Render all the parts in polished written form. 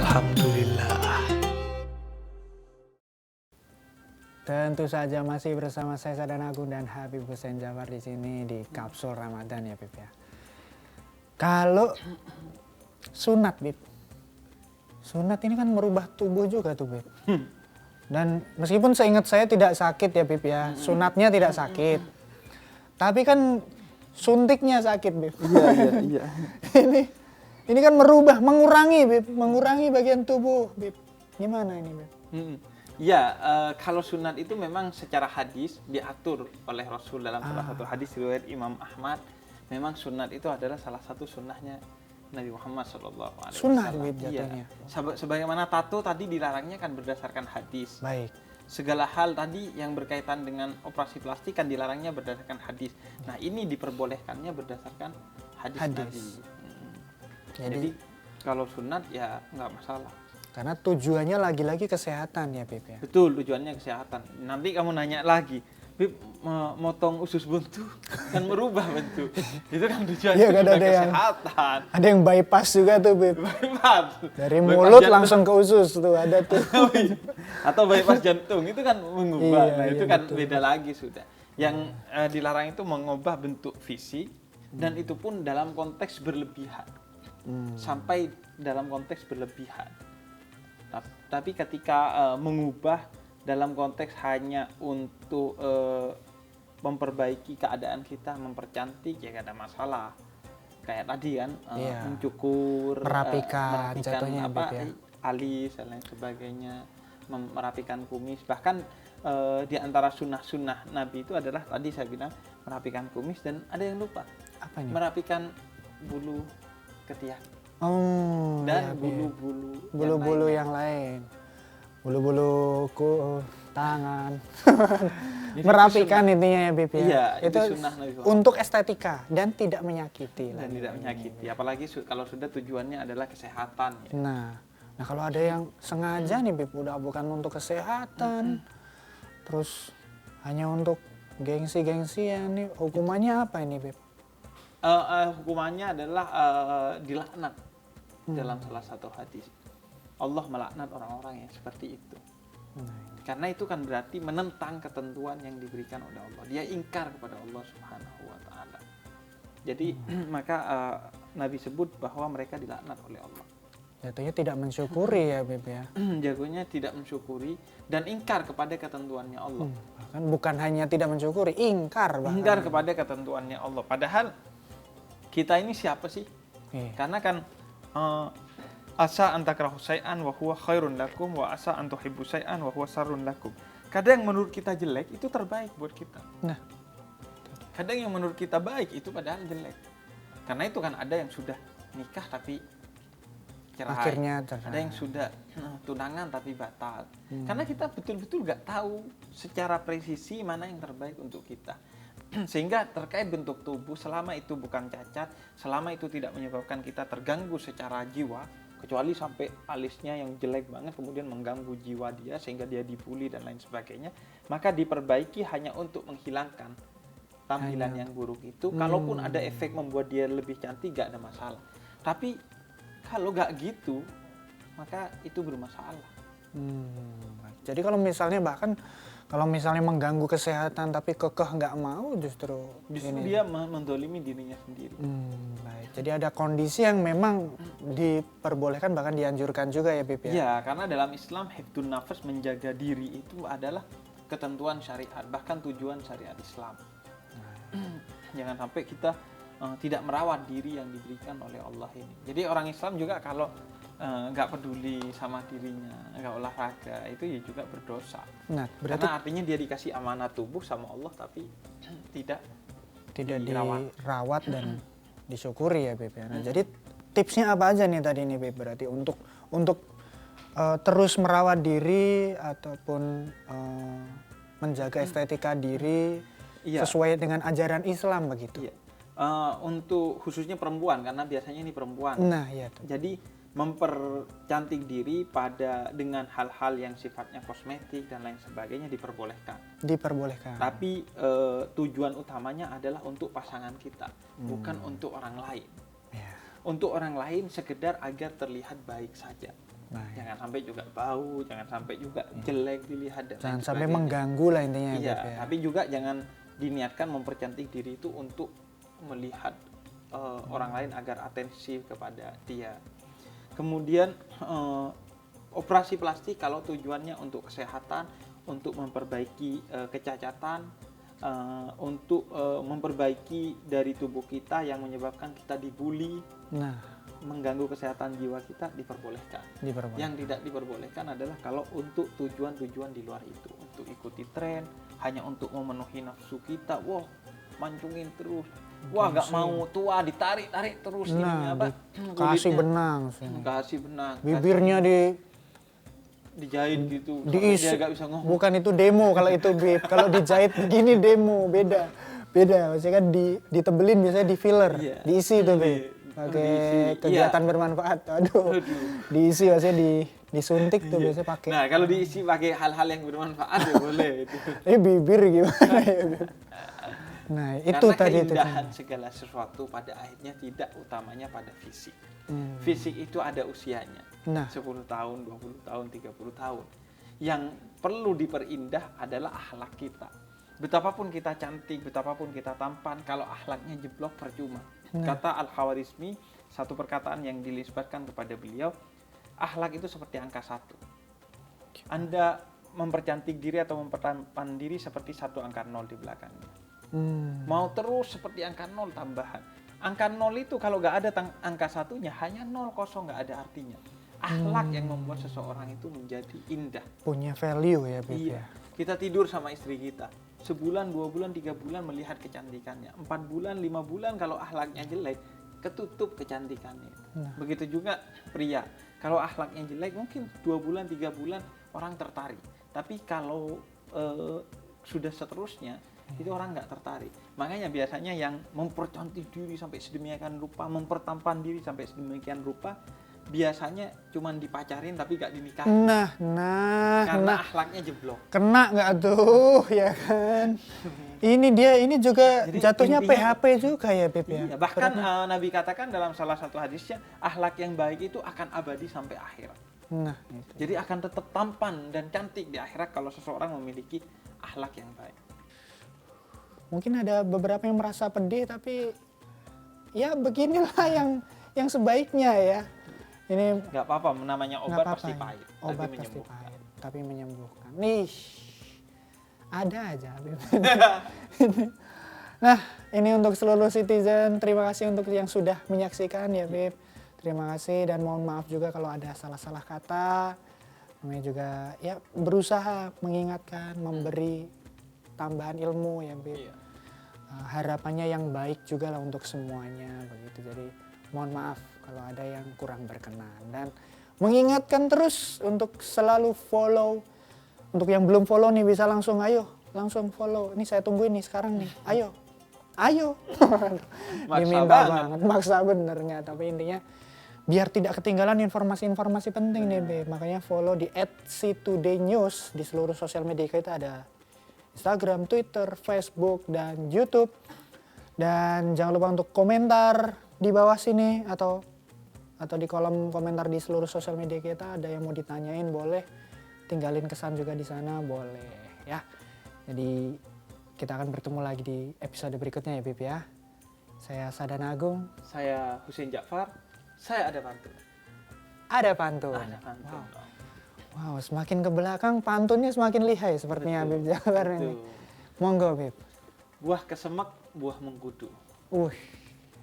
Alhamdulillah. Tentu saja masih bersama saya Sadan Agung dan Habib Hussein Jafar di sini di Kapsul Ramadan ya Bib ya. Kalau sunat Bib, sunat ini kan merubah tubuh juga tuh Bib. Dan meskipun seingat saya tidak sakit ya Bib ya, sunatnya tidak sakit. Tapi kan suntiknya sakit Bib. Iya. Ini kan merubah, mengurangi Bib, mengurangi bagian tubuh Bib. Gimana ini Bib? Ya, kalau sunat itu memang secara hadis diatur oleh Rasul dalam salah satu hadis riwayat Imam Ahmad. Memang sunat itu adalah salah satu sunnahnya Nabi Muhammad SAW. Sunnah Bib jatuhnya. Iya. Sebagaimana tato tadi dilarangnya kan berdasarkan hadis. Baik. Segala hal tadi yang berkaitan dengan operasi plastik kan dilarangnya berdasarkan hadis. Nah ini diperbolehkannya berdasarkan hadis. Nabi. Jadi kalau sunat ya nggak masalah. Karena tujuannya lagi-lagi kesehatan ya Bib ya. Betul, tujuannya kesehatan. Nanti kamu nanya lagi, Bib, motong usus buntu kan merubah bentuk. Itu kan tujuannya Iya, kan sudah ada kesehatan. Ada yang bypass juga tuh Bib. Bypass. Dari Bypass mulut jantung. langsung ke usus tuh ada tuh. Atau bypass jantung itu kan mengubah. Iya, Nah, iya, itu kan betul. beda lagi sudah. Yang dilarang itu mengubah bentuk fisik dan itu pun dalam konteks berlebihan. Sampai dalam konteks berlebihan. Tapi ketika mengubah dalam konteks hanya untuk memperbaiki keadaan kita, mempercantik, ya gak ada masalah. Kayak tadi kan, Iya. mencukur, Merapikan, jatuhnya, apa, Bib, ya. alis dan lain sebagainya, merapikan kumis. Bahkan di antara sunnah-sunnah Nabi itu adalah tadi saya bilang merapikan kumis, dan ada yang lupa, Apa nih? merapikan bulu ketiak. Oh, Dan iya, Bib. bulu-bulu yang lain. Bulu-bulu tangan. Jadi Merapikan itu intinya ya Bib ya. Iya, itu itu sunnah Nabi Muhammad. untuk estetika dan tidak menyakiti. dan tidak menyakiti, apalagi kalau sudah tujuannya adalah kesehatan ya. Nah kalau ada yang sengaja nih Bib, udah bukan untuk kesehatan, terus hanya untuk gengsi-gengsian nih, hukumannya apa ini Bib? Hukumannya adalah dilaknat dalam salah satu hadis. Allah melaknat orang-orang yang seperti itu. Karena itu kan berarti menentang ketentuan yang diberikan oleh Allah. Dia ingkar kepada Allah Subhanahu wa taala. Jadi maka Nabi sebut bahwa mereka dilaknat oleh Allah. Jatuhnya tidak mensyukuri ya Bib ya. Jagonya tidak mensyukuri dan ingkar kepada ketentuannya Allah. Bahkan bukan hanya tidak mensyukuri, ingkar bahkan. Ingkar kepada ketentuannya Allah. Padahal kita ini siapa sih? Iya. Karena kan asa antakrahu syai'an wa huwa khairun lakum wa asa an tuhibbu syai'an wa huwa syarrun lakum. Kadang menurut kita jelek itu terbaik buat kita. Nah, Kadang yang menurut kita baik itu padahal jelek. Karena itu kan ada yang sudah nikah tapi cerai. akhirnya cerai. Ada yang sudah tunangan tapi batal. Karena kita betul-betul nggak tahu secara presisi mana yang terbaik untuk kita. Sehingga terkait bentuk tubuh, selama itu bukan cacat, selama itu tidak menyebabkan kita terganggu secara jiwa, kecuali sampai alisnya yang jelek banget kemudian mengganggu jiwa dia sehingga dia dibully dan lain sebagainya, maka diperbaiki hanya untuk menghilangkan tampilan yang buruk itu. Kalaupun ada efek membuat dia lebih cantik, gak ada masalah. Tapi kalau gak gitu, maka itu bermasalah. Jadi kalau misalnya kalau misalnya mengganggu kesehatan tapi kekeh nggak mau justru ini. Dia mendolimi dirinya sendiri. Baik. Jadi ada kondisi yang memang diperbolehkan bahkan dianjurkan juga ya Bib ya. Ya, karena dalam Islam hifdzun nafas, menjaga diri itu adalah ketentuan syariat, bahkan tujuan syariat Islam. Jangan sampai kita tidak merawat diri yang diberikan oleh Allah ini. Jadi orang Islam juga kalau nggak peduli sama dirinya, nggak olahraga, itu ya juga berdosa. Nah, berarti Karena artinya dia dikasih amanat tubuh sama Allah tapi tidak dirawat dan disyukuri ya Bib ya. Nah, jadi tipsnya apa aja nih tadi nih Bib, berarti untuk terus merawat diri ataupun menjaga estetika diri sesuai dengan ajaran Islam begitu. Iya. Untuk khususnya perempuan, karena biasanya ini perempuan. Nah, iya tuh. Jadi mempercantik diri dengan hal-hal yang sifatnya kosmetik dan lain sebagainya diperbolehkan. Tapi tujuan utamanya adalah untuk pasangan kita, bukan untuk orang lain. Ya. Untuk orang lain sekedar agar terlihat baik saja. Nah, Jangan sampai juga bau, jangan sampai juga jelek dilihat dan jangan lain sampai sebagainya. mengganggu lah intinya ya, Iya, Beb, ya. tapi juga jangan diniatkan mempercantik diri itu untuk melihat orang lain agar atensi kepada dia. Kemudian operasi plastik kalau tujuannya untuk kesehatan, untuk memperbaiki kecacatan, untuk memperbaiki dari tubuh kita yang menyebabkan kita dibully, Nah, mengganggu kesehatan jiwa kita, diperbolehkan. diperbolehkan. Yang tidak diperbolehkan adalah kalau untuk tujuan-tujuan di luar itu, untuk ikuti tren, hanya untuk memenuhi nafsu kita, wah mancungin terus, wah nggak mau tua ditarik-tarik terus, ini Nah, apa? kasih kulitnya, benang sini. kasih benang, Bibirnya dijahit gitu, sampai diisi. dia nggak bisa ngomong. Bukan itu demo kalau itu, Beb. Kalau dijahit begini demo, beda. Beda, maksudnya kan ditebelin biasanya di filler, Iya. diisi tuh, Beb. Pakai Diisi, kegiatan iya. bermanfaat. Aduh. Diisi maksudnya disuntik tuh biasanya pakai. Nah kalau diisi pakai hal-hal yang bermanfaat ya boleh itu. Ini bibir gimana ya, Beb? Nah, itu Karena tadi itu. keindahan segala sesuatu pada akhirnya tidak utamanya pada fisik. Fisik itu ada usianya. Nah. 10 tahun, 20 tahun, 30 tahun. Yang perlu diperindah adalah akhlak kita. Betapapun kita cantik, betapapun kita tampan, kalau akhlaknya jeblok percuma. Kata Al-Khawarizmi, satu perkataan yang dinisbatkan kepada beliau, akhlak itu seperti angka 1. Anda mempercantik diri atau mempertampan diri seperti satu angka 0 di belakangnya. Mau terus seperti angka 0 tambahan. Angka 0 itu kalau nggak ada angka satunya, hanya 0 kosong, nggak ada artinya. Akhlak yang membuat seseorang itu menjadi indah. Punya value ya, Beb. Iya. Ya. Kita tidur sama istri kita. Sebulan, 2 bulan, 3 bulan melihat kecantikannya. 4 bulan, 5 bulan kalau akhlaknya jelek, ketutup kecantikannya. Begitu juga pria. Kalau akhlaknya jelek, mungkin 2 bulan, 3 bulan orang tertarik. Tapi kalau sudah seterusnya, itu orang nggak tertarik. Makanya biasanya yang mempercantik diri sampai sedemikian rupa, mempertampan diri sampai sedemikian rupa, biasanya cuman dipacarin tapi nggak dinikahin. Karena akhlaknya jeblok. Kena nggak tuh, ya kan? Ini juga Jadi jatuhnya intinya- PHP juga ya, Beb ya. Iya, bahkan Nabi katakan dalam salah satu hadisnya, akhlak yang baik itu akan abadi sampai akhirat. Nah, itu. Jadi akan tetap tampan dan cantik di akhirat kalau seseorang memiliki akhlak yang baik. Mungkin ada beberapa yang merasa pedih, tapi ya beginilah yang sebaiknya ya. Ini Nggak apa-apa, namanya nggak obat apa-apa pasti ya. pahit, Obat tapi pasti menyembuhkan. pahit, tapi menyembuhkan. Nih, ada aja, Beb. Nah, ini untuk seluruh citizen, terima kasih untuk yang sudah menyaksikan ya, Beb. Terima kasih dan mohon maaf juga kalau ada salah-salah kata. Namanya juga ya berusaha mengingatkan, memberi tambahan ilmu ya, Beb. Iya. Harapannya yang baik juga lah untuk semuanya begitu. Jadi mohon maaf kalau ada yang kurang berkenan dan mengingatkan terus untuk selalu follow. Untuk yang belum follow nih bisa langsung langsung follow. Ini saya tungguin nih sekarang nih. Ayo. Diminta banget, maksa benernya. Tapi intinya biar tidak ketinggalan informasi-informasi penting nih, Beb. Makanya follow di @ctodaynews di seluruh sosial media kita, ada Instagram, Twitter, Facebook, dan YouTube. Dan jangan lupa untuk komentar di bawah sini atau di kolom komentar di seluruh sosial media kita. Ada yang mau ditanyain boleh, tinggalin kesan juga di sana boleh ya. Jadi kita akan bertemu lagi di episode berikutnya ya, Beb ya. Saya Sadana Agung. Saya Husein Ja'far. Saya ada pantun. Ada pantun. Ada pantun. Wow, semakin ke belakang pantunnya semakin lihai sepertinya Beb Ja'far ini. Monggo, Beb. Buah kesemek, buah mengkudu.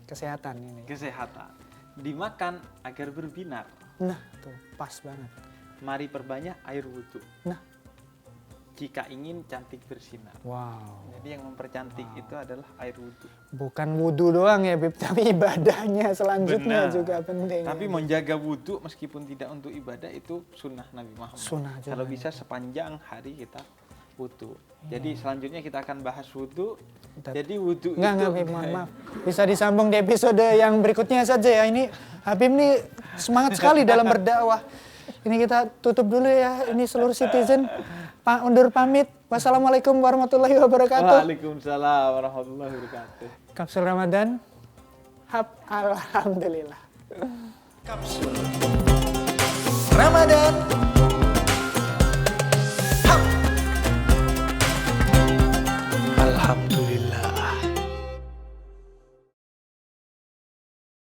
Kesehatan ini. Kesehatan. Dimakan agar berbinar. Nah, tuh pas banget. Mari perbanyak air wudhu. Nah, jika ingin cantik bersinar. Wow. Jadi yang mempercantik itu adalah air wudhu. Bukan wudhu doang ya, Beb, tapi ibadahnya selanjutnya Benar. juga penting. Tapi ya. menjaga wudhu meskipun tidak untuk ibadah itu sunnah Nabi Muhammad. Sunnah juga. Kalau bisa sepanjang hari kita wudhu. Jadi selanjutnya kita akan bahas wudhu. Jadi wudhu Enggak, Beb, mohon maaf. Bisa disambung di episode yang berikutnya saja ya. Ini Habib nih semangat sekali dalam berdakwah. Ini kita tutup dulu ya. Ini seluruh citizen. Undur pamit. Wassalamualaikum warahmatullahi wabarakatuh. Waalaikumsalam warahmatullahi wabarakatuh. Kapsul Ramadan. Alhamdulillah. Kapsul. Ramadan